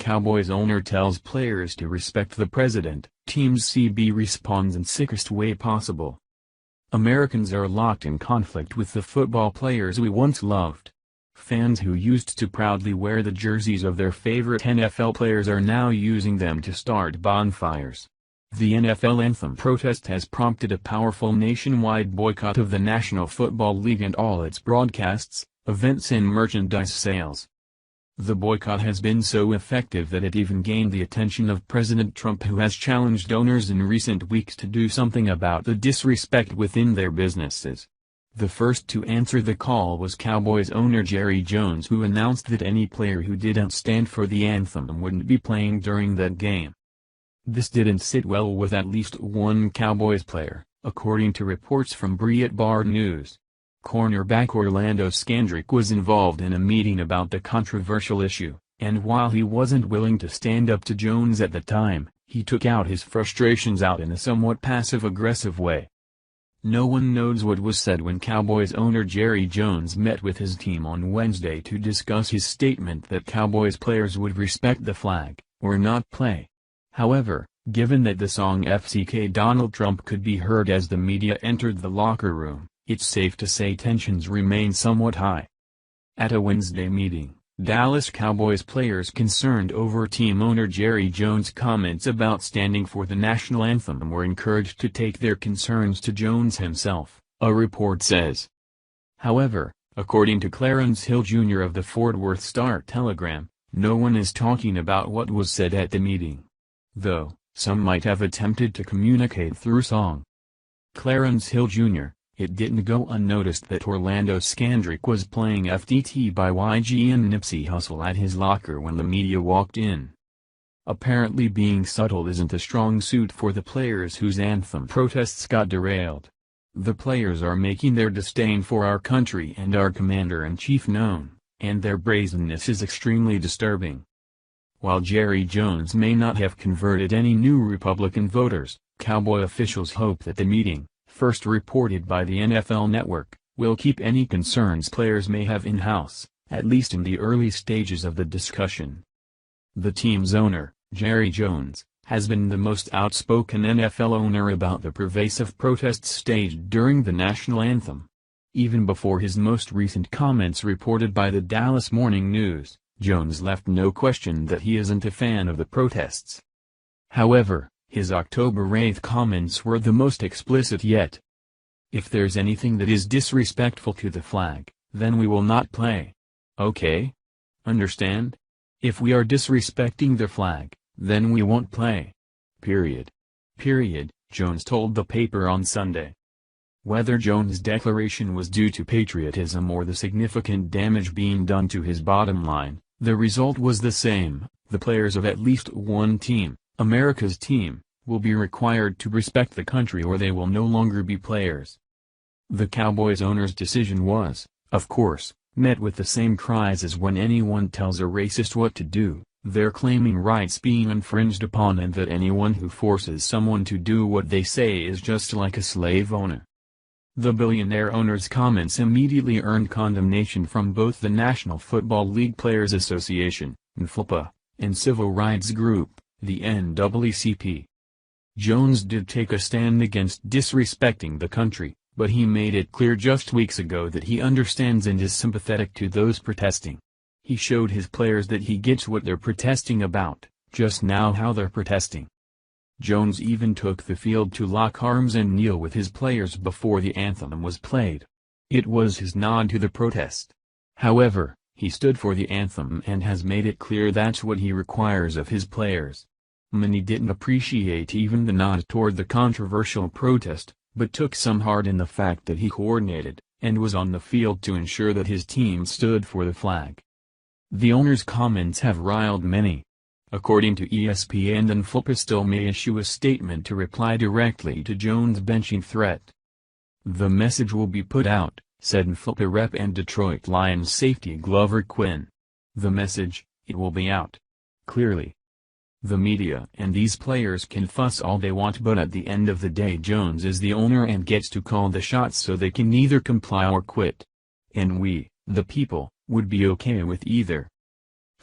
Cowboys owner tells players to respect the president, Team's CB responds in sickest way possible. Americans are locked in conflict with the football players we once loved. Fans who used to proudly wear the jerseys of their favorite NFL players are now using them to start bonfires. The NFL anthem protest has prompted a powerful nationwide boycott of the National Football League and all its broadcasts, events and merchandise sales. The boycott has been so effective that it even gained the attention of President Trump, who has challenged owners in recent weeks to do something about the disrespect within their businesses. The first to answer the call was Cowboys owner Jerry Jones, who announced that any player who didn't stand for the anthem wouldn't be playing during that game. This didn't sit well with at least one Cowboys player, according to reports from Breitbart News. Cornerback Orlando Scandrick was involved in a meeting about the controversial issue, and while he wasn't willing to stand up to Jones at the time, he took out his frustrations out in a somewhat passive-aggressive way. No one knows what was said when Cowboys owner Jerry Jones met with his team on Wednesday to discuss his statement that Cowboys players would respect the flag, or not play. However, given that the song FCK Donald Trump could be heard as the media entered the locker room, it's safe to say tensions remain somewhat high. At a Wednesday meeting, Dallas Cowboys players concerned over team owner Jerry Jones' comments about standing for the national anthem were encouraged to take their concerns to Jones himself, a report says. However, according to Clarence Hill Jr. of the Fort Worth Star-Telegram, no one is talking about what was said at the meeting. Though, some might have attempted to communicate through song. Clarence Hill Jr., it didn't go unnoticed that Orlando Scandrick was playing FDT by YG and Nipsey Hussle at his locker when the media walked in. Apparently being subtle isn't a strong suit for the players whose anthem protests got derailed. The players are making their disdain for our country and our commander-in-chief known, and their brazenness is extremely disturbing. While Jerry Jones may not have converted any new Republican voters, Cowboy officials hope that the meeting, first reported by the NFL Network, will keep any concerns players may have in-house, at least in the early stages of the discussion. The team's owner, Jerry Jones, has been the most outspoken NFL owner about the pervasive protests staged during the national anthem. Even before his most recent comments reported by the Dallas Morning News, Jones left no question that he isn't a fan of the protests. However, his October 8 comments were the most explicit yet. If there's anything that is disrespectful to the flag, then we will not play. Okay? Understand? If we are disrespecting the flag, then we won't play. Period. Jones told the paper on Sunday. Whether Jones' declaration was due to patriotism or the significant damage being done to his bottom line, the result was the same. The players of at least one team, America's team, will be required to respect the country or they will no longer be players. The Cowboys owner's decision was, of course, met with the same cries as when anyone tells a racist what to do. They're claiming rights being infringed upon and that anyone who forces someone to do what they say is just like a slave owner. The billionaire owner's comments immediately earned condemnation from both the National Football League Players Association, NFLPA, and civil rights group, the NAACP. Jones did take a stand against disrespecting the country, but he made it clear just weeks ago that he understands and is sympathetic to those protesting. He showed his players that he gets what they're protesting about, just now how they're protesting. Jones even took the field to lock arms and kneel with his players before the anthem was played. It was his nod to the protest. However, he stood for the anthem and has made it clear that's what he requires of his players. Many didn't appreciate even the nod toward the controversial protest, but took some heart in the fact that he coordinated, and was on the field to ensure that his team stood for the flag. The owner's comments have riled many. According to ESPN, NFLPA still may issue a statement to reply directly to Jones' benching threat. The message will be put out, said NFLPA rep and Detroit Lions safety Glover Quinn. The message, it will be out. Clearly. The media and these players can fuss all they want, but at the end of the day Jones is the owner and gets to call the shots, so they can either comply or quit. And we, the people, would be okay with either.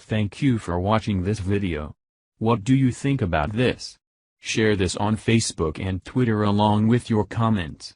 Thank you for watching this video. What do you think about this? Share this on Facebook and Twitter along with your comments.